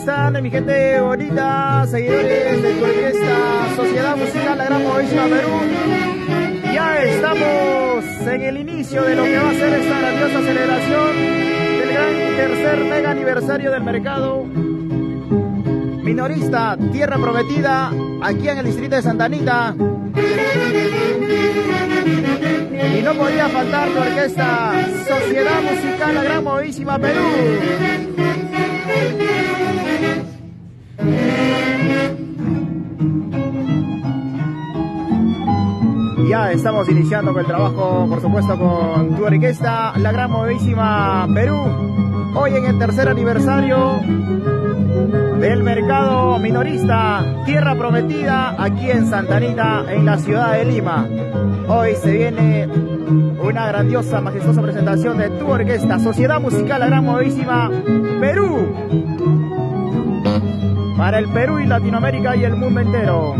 están, mi gente bonita, seguidores de tu orquesta Sociedad Musical La Gran Movísima Perú? Ya estamos en el inicio de lo que va a ser esta grandiosa celebración del gran tercer mega aniversario del mercado minorista Tierra Prometida, aquí en el distrito de Santa Anita. Y no podía faltar tu orquesta Sociedad Musical La Gran Movísima Perú. Ya estamos iniciando con el trabajo, por supuesto, con tu orquesta La Gran Movísima Perú. Hoy en el tercer aniversario del mercado minorista Tierra Prometida, aquí en Santa Anita, en la ciudad de Lima. Hoy se viene una grandiosa, majestuosa presentación de tu orquesta Sociedad Musical La Gran Movísima Perú, para el Perú y Latinoamérica y el mundo entero.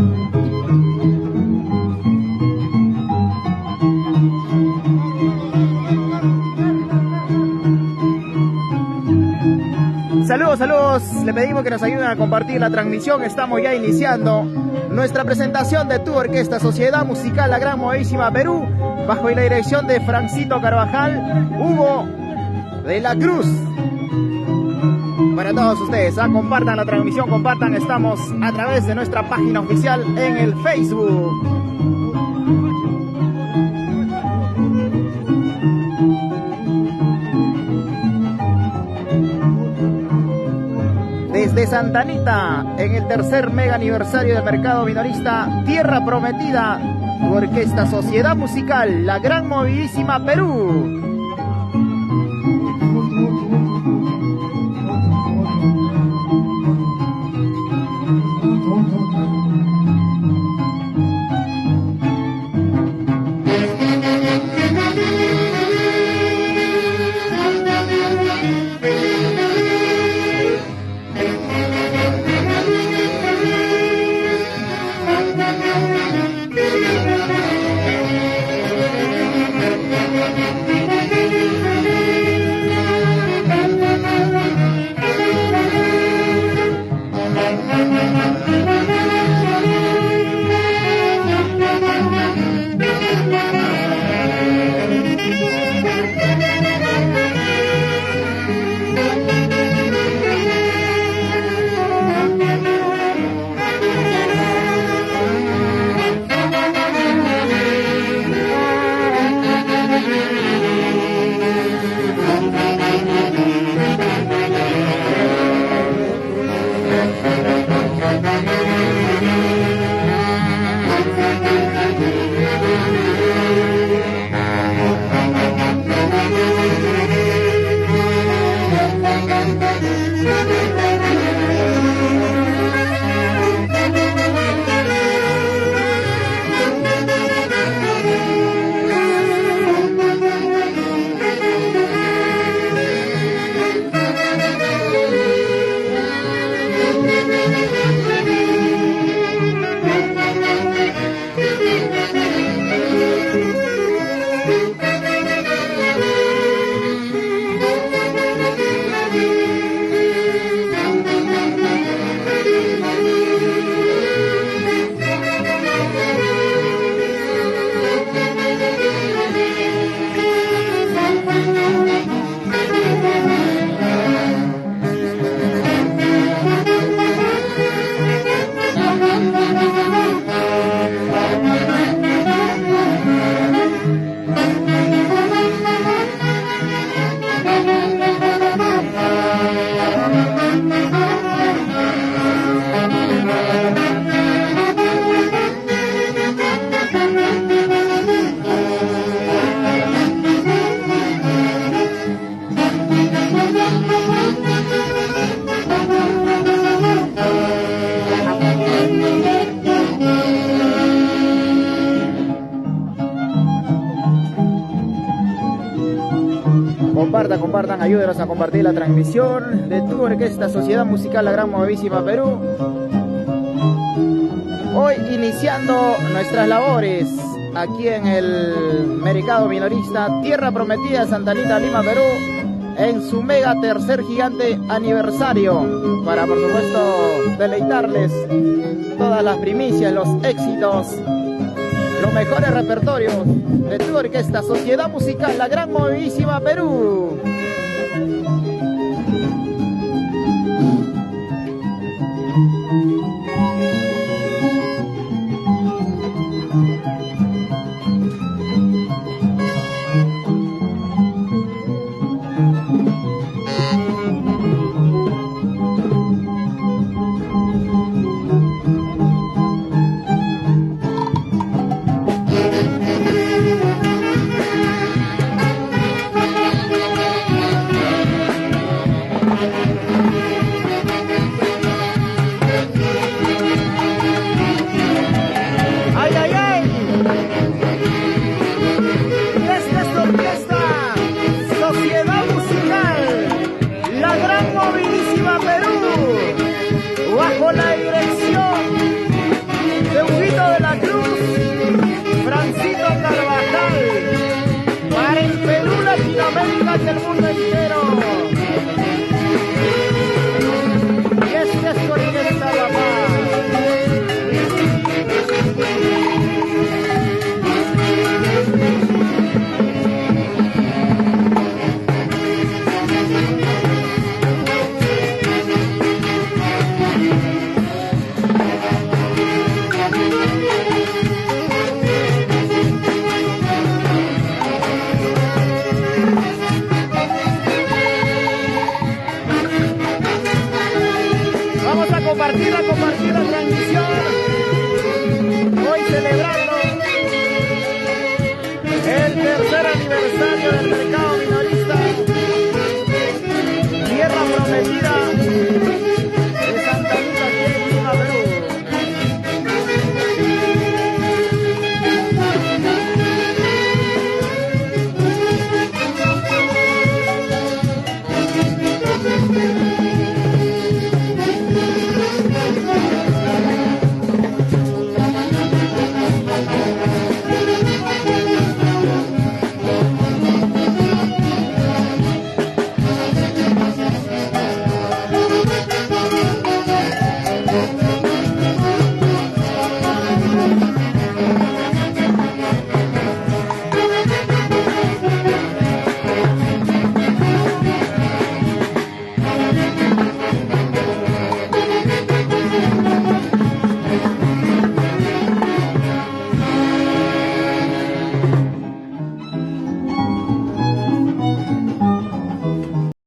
Saludos, saludos, le pedimos que nos ayuden a compartir la transmisión. Estamos ya iniciando nuestra presentación de tu orquesta Sociedad Musical La Gran Movísima Perú, bajo la dirección de Francito Carvajal, Hugo de la Cruz. Para todos ustedes, compartan la transmisión, compartan, estamos a través de nuestra página oficial en el Facebook. Desde Santa Anita, en el tercer mega aniversario del mercado minorista Tierra Prometida, tu orquesta Sociedad Musical La Gran Movísima Perú. Compartan, ayúdenos a compartir la transmisión de tu orquesta Sociedad Musical La Gran Movísima Perú. Hoy iniciando nuestras labores aquí en el mercado minorista Tierra Prometida, Santa Anita, Lima, Perú. en su mega tercer gigante aniversario, para por supuesto deleitarles todas las primicias, los éxitos, los mejores repertorios de tu orquesta, Sociedad Musical La Gran Movidísima Perú. Bajo la dirección de Huguito de la Cruz, Francito Carvajal, para el Perú, Latinoamérica y el mundo entero. Y es Orquesta La Paz. Compartir la transmisión, hoy celebrando el tercer aniversario del mercado minorista, tierra prometida